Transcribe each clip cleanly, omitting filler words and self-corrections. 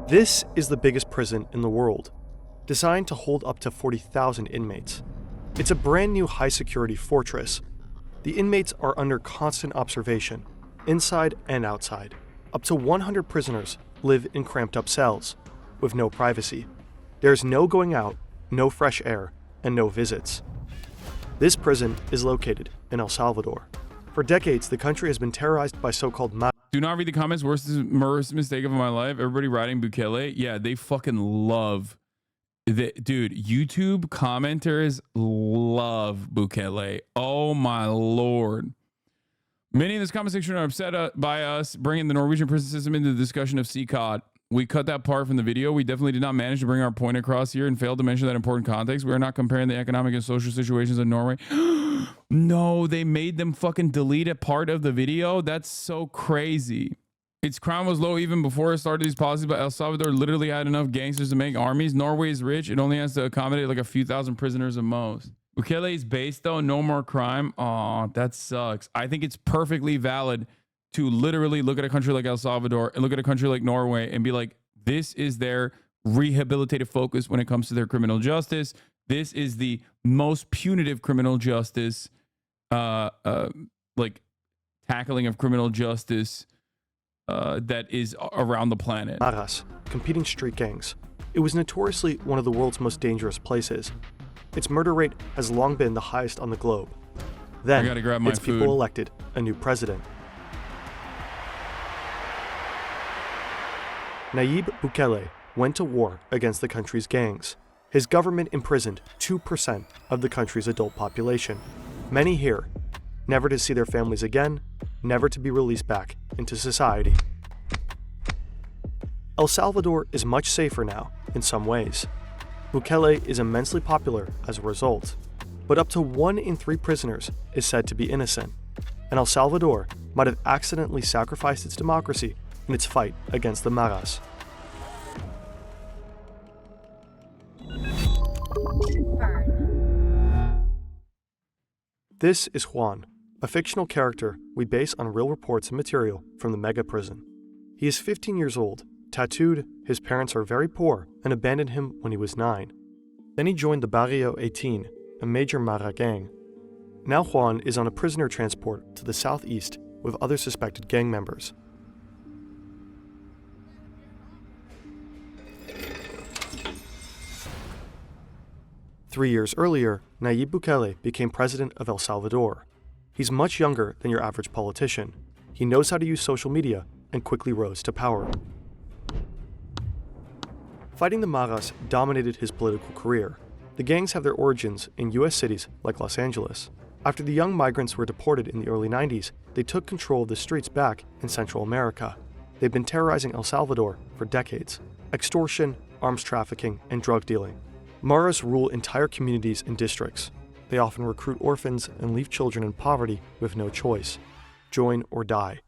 This is the biggest prison in the world, designed to hold up to 40,000 inmates. It's a brand new high-security fortress. The inmates are under constant observation, inside and outside. Up to 100 prisoners live in cramped-up cells, with no privacy. There's no going out, no fresh air, and no visits. This prison is located in El Salvador. For decades, the country has been terrorized by so-called Do not read the comments. Worst mistake of my life. Everybody writing Bukele. Yeah, they fucking love dude, YouTube commenters love Bukele. Oh my lord. Many in this comment section are upset by us bringing the Norwegian prison system into the discussion of CCOD. We cut that part from the video. We definitely did not manage to bring our point across here and failed to mention that important context. We are not comparing the economic and social situations in Norway. No, they made them fucking delete a part of the video. That's so crazy. Its crime was low even before it started these policies, but El Salvador literally had enough gangsters to make armies. Norway is rich. It only has to accommodate like a few thousand prisoners at most. Bukele's base though, no more crime. Aw, that sucks. I think it's perfectly valid to literally look at a country like El Salvador and look at a country like Norway and be like, this is their rehabilitative focus when it comes to their criminal justice. This is the most punitive criminal justice, like tackling of criminal justice that is around the planet. Maras, competing street gangs. It was notoriously one of the world's most dangerous places. Its murder rate has long been the highest on the globe. Then, its people elected a new president. Nayib Bukele went to war against the country's gangs. His government imprisoned 2% of the country's adult population. Many here, never to see their families again, never to be released back into society. El Salvador is much safer now, in some ways. Bukele is immensely popular as a result, but up to 1 in 3 prisoners is said to be innocent, and El Salvador might have accidentally sacrificed its democracy in its fight against the Maras. Fern. This is Juan, a fictional character we base on real reports and material from the mega prison. He is 15 years old, tattooed, his parents are very poor and abandoned him when he was 9. Then he joined the Barrio 18, a major Mara gang. Now Juan is on a prisoner transport to the southeast with other suspected gang members. Three years earlier, Nayib Bukele became president of El Salvador. He's much younger than your average politician. He knows how to use social media and quickly rose to power. Fighting the Maras dominated his political career. The gangs have their origins in US cities like Los Angeles. After the young migrants were deported in the early 90s, they took control of the streets back in Central America. They've been terrorizing El Salvador for decades. Extortion, arms trafficking, and drug dealing. Maras rule entire communities and districts. They often recruit orphans and leave children in poverty with no choice. Join or die.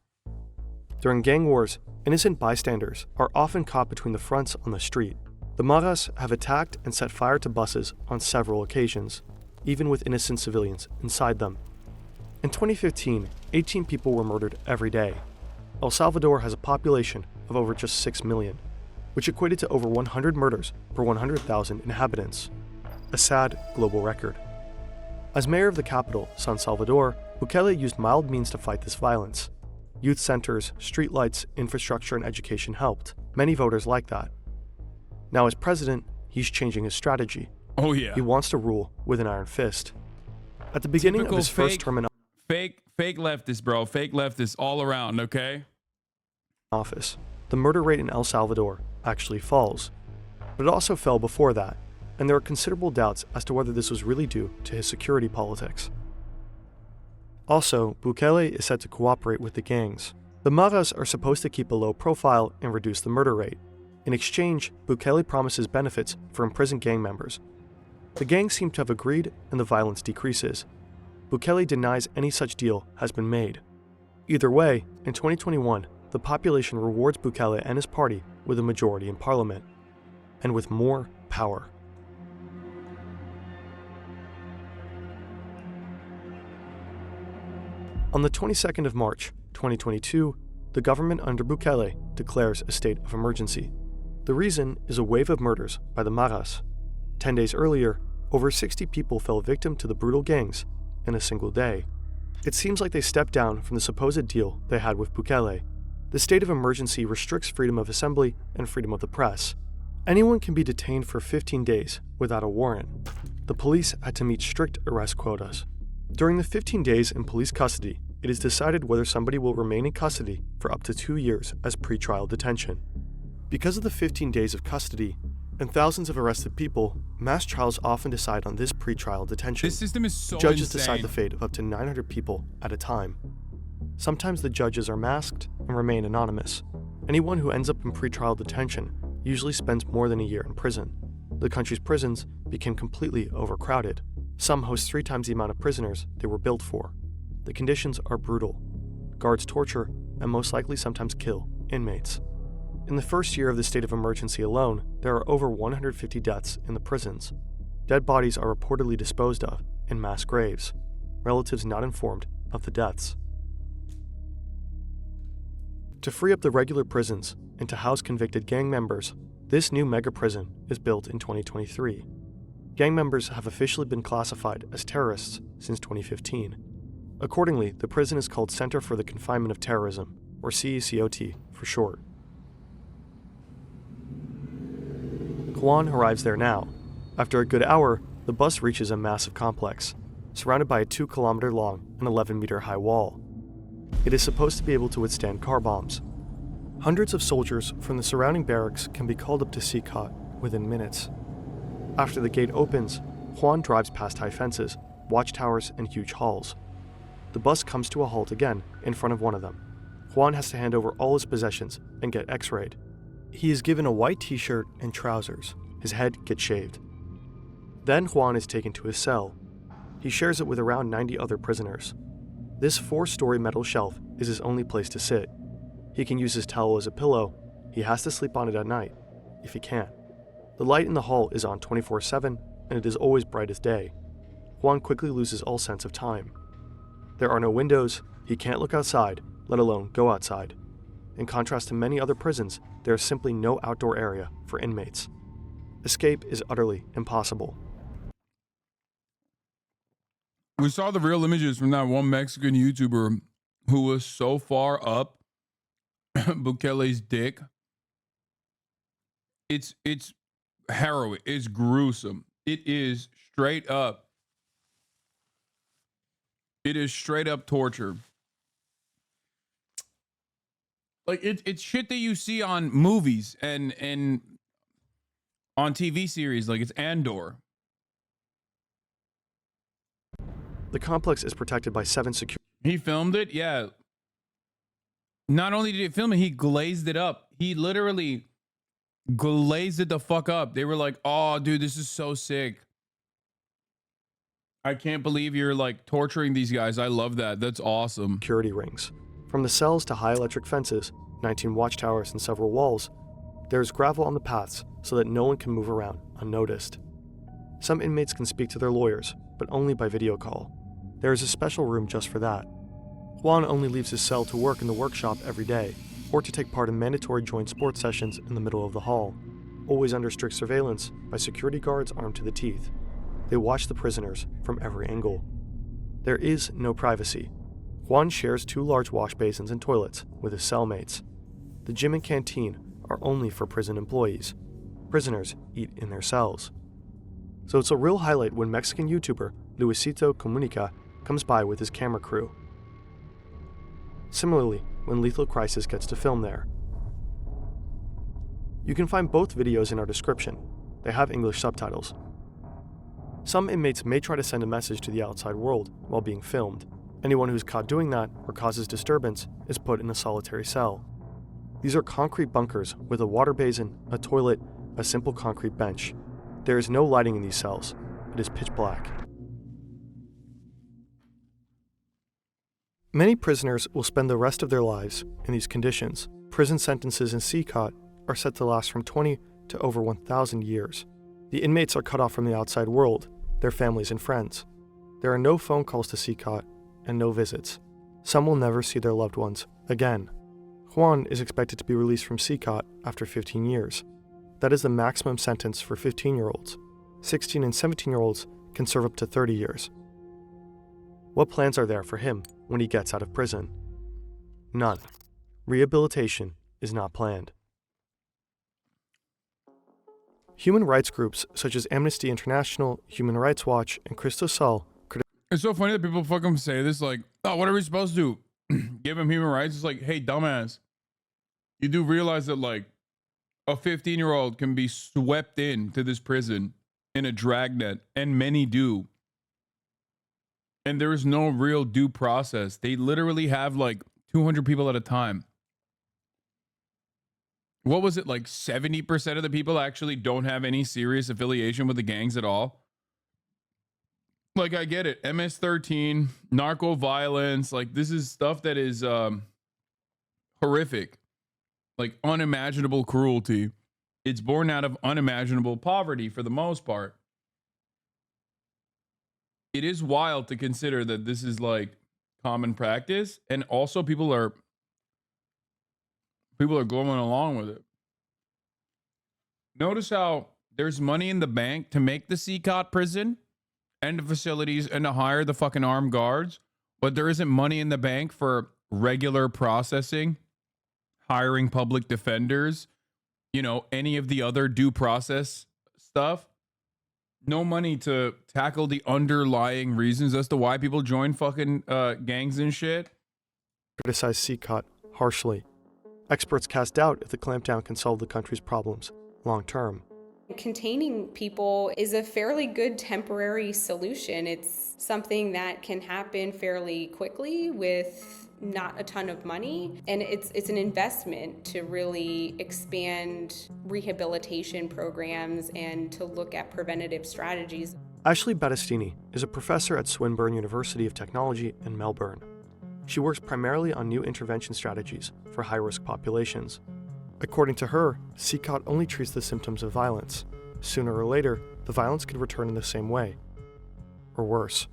During gang wars, innocent bystanders are often caught between the fronts on the street. The Maras have attacked and set fire to buses on several occasions, even with innocent civilians inside them. In 2015, 18 people were murdered every day. El Salvador has a population of over just 6 million, which equated to over 100 murders per 100,000 inhabitants. A sad global record. As mayor of the capital, San Salvador, Bukele used mild means to fight this violence. Youth centers, streetlights, infrastructure, and education helped. Many voters like that. Now as president, he's changing his strategy. Oh yeah. He wants to rule with an iron fist. At the beginning of his first term in fake leftist, bro. Fake leftist all around, okay? Office, the murder rate in El Salvador actually falls. But it also fell before that, and there are considerable doubts as to whether this was really due to his security politics. Also, Bukele is said to cooperate with the gangs. The Maras are supposed to keep a low profile and reduce the murder rate. In exchange, Bukele promises benefits for imprisoned gang members. The gangs seem to have agreed and the violence decreases. Bukele denies any such deal has been made. Either way, in 2021, the population rewards Bukele and his party with a majority in parliament, and with more power. On the 22nd of March, 2022, the government under Bukele declares a state of emergency. The reason is a wave of murders by the Maras. 10 days earlier, over 60 people fell victim to the brutal gangs in a single day. It seems like they stepped down from the supposed deal they had with Bukele. The state of emergency restricts freedom of assembly and freedom of the press. Anyone can be detained for 15 days without a warrant. The police had to meet strict arrest quotas. During the 15 days in police custody, it is decided whether somebody will remain in custody for up to 2 years as pretrial detention. Because of the 15 days of custody and thousands of arrested people, mass trials often decide on this pretrial detention. This system is so Judges insane. decide the fate of up to 900 people at a time. Sometimes the judges are masked and remain anonymous. Anyone who ends up in pretrial detention usually spends more than a year in prison. The country's prisons became completely overcrowded. Some host 3 times the amount of prisoners they were built for. The conditions are brutal. Guards torture and most likely sometimes kill inmates. In the first year of the state of emergency alone, there are over 150 deaths in the prisons. Dead bodies are reportedly disposed of in mass graves, relatives not informed of the deaths. To free up the regular prisons and to house convicted gang members, this new mega prison is built in 2023. Gang members have officially been classified as terrorists since 2015. Accordingly, the prison is called Center for the Confinement of Terrorism, or CECOT for short. Juan arrives there now. After a good hour, the bus reaches a massive complex, surrounded by a 2-kilometer long and 11-meter high wall. It is supposed to be able to withstand car bombs. Hundreds of soldiers from the surrounding barracks can be called up to CECOT within minutes. After the gate opens, Juan drives past high fences, watchtowers, and huge halls. The bus comes to a halt again in front of one of them. Juan has to hand over all his possessions and get x-rayed. He is given a white t-shirt and trousers. His head gets shaved. Then Juan is taken to his cell. He shares it with around 90 other prisoners. This 4-story metal shelf is his only place to sit. He can use his towel as a pillow. He has to sleep on it at night, if he can. The light in the hall is on 24/7, and it is always bright as day. Juan quickly loses all sense of time. There are no windows. He can't look outside, let alone go outside. In contrast to many other prisons, there is simply no outdoor area for inmates. Escape is utterly impossible. We saw the real images from that one Mexican YouTuber who was so far up Bukele's dick. It's harrowing. It's gruesome. It is straight up. It is straight up torture. Like it's shit that you see on movies and on TV series, like it's Andor. The complex is protected by 7 security. He filmed it, yeah. Not only did he film it, he glazed it up. He literally glazed it the fuck up. They were like, "Oh, dude, this is so sick. I can't believe you're like torturing these guys. I love that. That's awesome." Security rings. From the cells to high electric fences, 19 watchtowers, and several walls, there is gravel on the paths so that no one can move around unnoticed. Some inmates can speak to their lawyers, but only by video call. There is a special room just for that. Juan only leaves his cell to work in the workshop every day, or to take part in mandatory joint sports sessions in the middle of the hall, always under strict surveillance by security guards armed to the teeth. They watch the prisoners from every angle. There is no privacy. Juan shares 2 large wash basins and toilets with his cellmates. The gym and canteen are only for prison employees. Prisoners eat in their cells. So it's a real highlight when Mexican YouTuber Luisito Comunica comes by with his camera crew. Similarly, when Lethal Crisis gets to film there. You can find both videos in our description. They have English subtitles. Some inmates may try to send a message to the outside world while being filmed. Anyone who's caught doing that or causes disturbance is put in a solitary cell. These are concrete bunkers with a water basin, a toilet, a simple concrete bench. There is no lighting in these cells. It is pitch black. Many prisoners will spend the rest of their lives in these conditions. Prison sentences in CECOT are set to last from 20 to over 1,000 years. The inmates are cut off from the outside world, their families and friends. There are no phone calls to CECOT and no visits. Some will never see their loved ones again. Juan is expected to be released from CECOT after 15 years. That is the maximum sentence for 15-year-olds. 16 and 17-year-olds can serve up to 30 years. What plans are there for him when he gets out of prison? None. Rehabilitation is not planned. Human rights groups such as Amnesty International, Human Rights Watch, and Christos Sol. It's so funny that people fucking say this, like, oh, what are we supposed to do? Give him human rights? It's like, hey, dumbass, you do realize that, like, a 15-year-old can be swept into this prison in a dragnet, and many do. And there is no real due process. They literally have, like, 200 people at a time. What was it, like 70% of the people actually don't have any serious affiliation with the gangs at all? Like, I get it. MS-13, narco violence, like, this is stuff that is horrific. Like, unimaginable cruelty. It's born out of unimaginable poverty for the most part. It is wild to consider that this is, like, common practice, and also people are going along with it. Notice how there's money in the bank to make the CCOT prison and the facilities and to hire the fucking armed guards, but there isn't money in the bank for regular processing, hiring public defenders, you know, any of the other due process stuff. No money to tackle the underlying reasons as to why people join fucking gangs and shit. Criticize CCOT harshly. Experts cast doubt if the clampdown can solve the country's problems long term. Containing people is a fairly good temporary solution. It's something that can happen fairly quickly with not a ton of money, and it's an investment to really expand rehabilitation programs and to look at preventative strategies. Ashley Battistini is a professor at Swinburne University of Technology in Melbourne. She works primarily on new intervention strategies for high-risk populations. According to her, CCOT only treats the symptoms of violence. Sooner or later, the violence could return in the same way, or worse.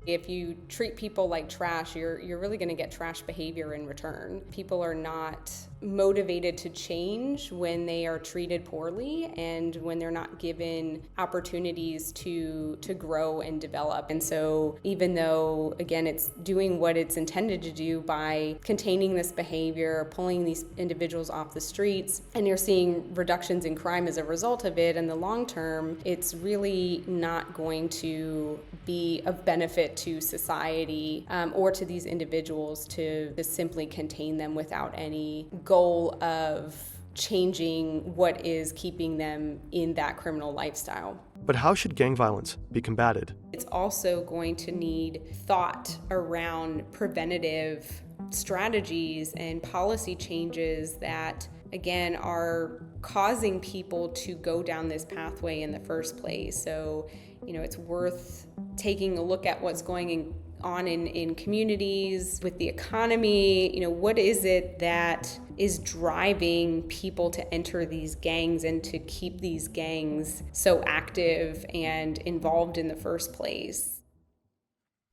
If you treat people like trash, you're really going to get trash behavior in return. People are not motivated to change when they are treated poorly and when they're not given opportunities to grow and develop. And so even though, again, it's doing what it's intended to do by containing this behavior, pulling these individuals off the streets, and you're seeing reductions in crime as a result of it, in the long term, it's really not going to be of benefit to society or to these individuals to simply contain them without any goal of changing what is keeping them in that criminal lifestyle. But how should gang violence be combated? It's also going to need thought around preventative strategies and policy changes that, again, are causing people to go down this pathway in the first place. So, you know, it's worth taking a look at what's going on in communities, with the economy. You know, what is it that is driving people to enter these gangs and to keep these gangs so active and involved in the first place?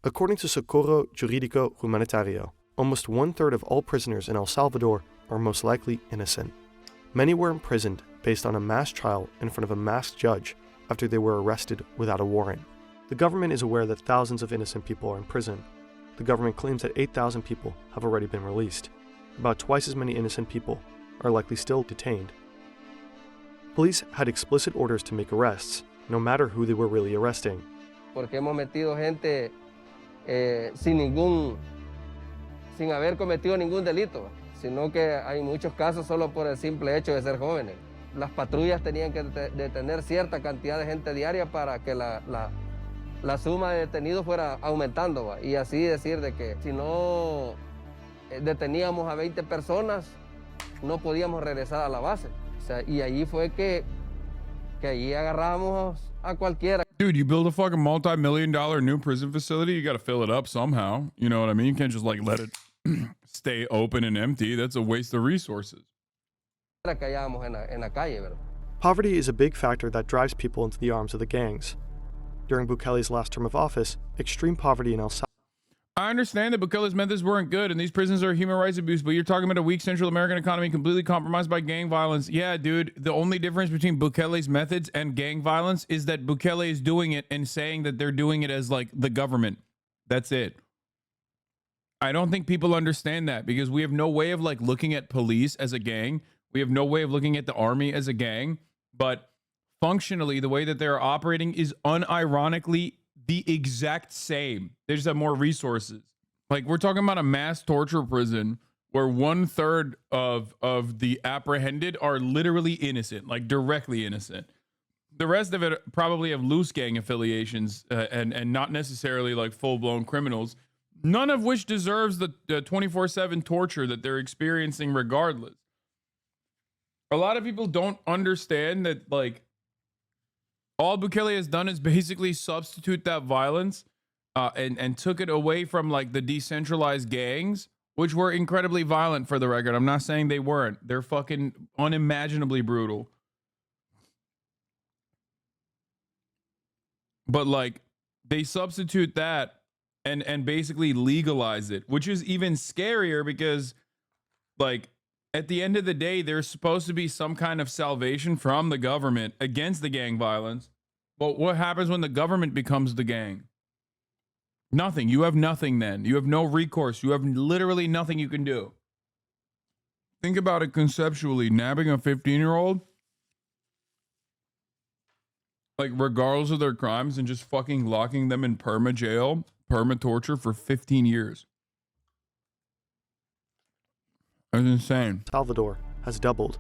According to Socorro Jurídico Humanitario, almost 1/3 of all prisoners in El Salvador are most likely innocent. Many were imprisoned based on a mass trial in front of a masked judge after they were arrested without a warrant. The government is aware that thousands of innocent people are in prison. The government claims that 8,000 people have already been released. About twice as many innocent people are likely still detained. Police had explicit orders to make arrests, no matter who they were really arresting. Porque hemos metido gente sin haber cometido ningún delito, sino que hay muchos casos solo por el simple hecho de ser jóvenes. Las patrullas tenían que detener cierta cantidad de gente diaria para que la suma de detenidos fuera aumentando, ¿va? Y así decir de que si no deteníamos a 20 personas, no podíamos regresar a la base. O sea, y allí fue que allí agarrábamos a cualquiera. Dude, you build a fucking multi-million-dollar new prison facility, you got to fill it up somehow. You know what I mean? You can't just like let it stay open and empty. That's a waste of resources. Que hallábamos en la calle, ¿verdad? Poverty is a big factor that drives people into the arms of the gangs. During Bukele's last term of office, extreme poverty in El Salvador. I understand that Bukele's methods weren't good and these prisons are human rights abuse, but you're talking about a weak Central American economy completely compromised by gang violence. Yeah, dude, the only difference between Bukele's methods and gang violence is that Bukele is doing it and saying that they're doing it as like the government. That's it. I don't think people understand that because we have no way of like looking at police as a gang. We have no way of looking at the army as a gang, but functionally the way that they're operating is unironically the exact same. They just have more resources. Like we're talking about a mass torture prison where 1/3 of the apprehended are literally innocent, like directly innocent. The rest of it probably have loose gang affiliations and not necessarily like full-blown criminals, none of which deserves the 24/7 torture that they're experiencing regardless. A lot of people don't understand that like all Bukele has done is basically substitute that violence and took it away from like the decentralized gangs, which were incredibly violent for the record. I'm not saying they weren't. They're fucking unimaginably brutal. But like they substitute that and basically legalize it, which is even scarier because like at the end of the day, there's supposed to be some kind of salvation from the government against the gang violence. But what happens when the government becomes the gang? Nothing. You have nothing then. You have no recourse. You have literally nothing you can do. Think about it conceptually. Nabbing a 15-year-old, like regardless of their crimes, and just fucking locking them in perma jail, perma torture for 15 years. That's insane. Salvador has doubled.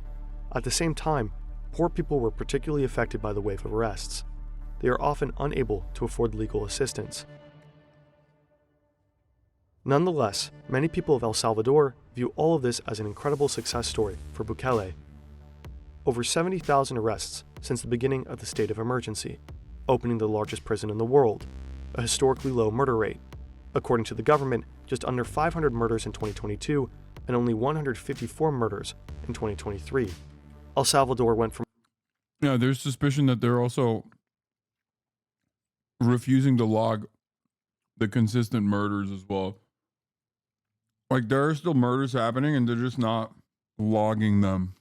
At the same time, poor people were particularly affected by the wave of arrests. They are often unable to afford legal assistance. Nonetheless, many people of El Salvador view all of this as an incredible success story for Bukele. Over 70,000 arrests since the beginning of the state of emergency, opening the largest prison in the world, a historically low murder rate. According to the government, just under 500 murders in 2022 and only 154 murders in 2023. El Salvador went from... Yeah, there's suspicion that they're also refusing to log the consistent murders as well. Like there are still murders happening and they're just not logging them.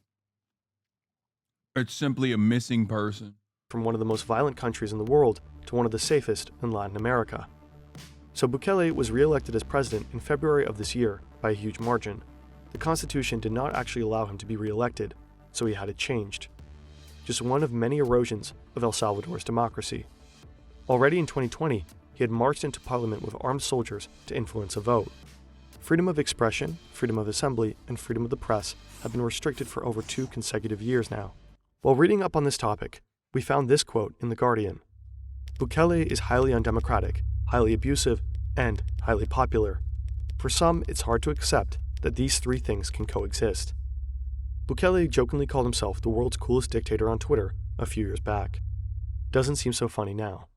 It's simply a missing person. From one of the most violent countries in the world to one of the safest in Latin America. So Bukele was re-elected as president in February of this year by a huge margin. The Constitution did not actually allow him to be re-elected, so he had it changed. Just one of many erosions of El Salvador's democracy. Already in 2020, he had marched into parliament with armed soldiers to influence a vote. Freedom of expression, freedom of assembly, and freedom of the press have been restricted for over 2 consecutive years now. While reading up on this topic, we found this quote in The Guardian. Bukele is highly undemocratic, highly abusive, and highly popular. For some, it's hard to accept that these 3 things can coexist. Bukele jokingly called himself the world's coolest dictator on Twitter a few years back. Doesn't seem so funny now.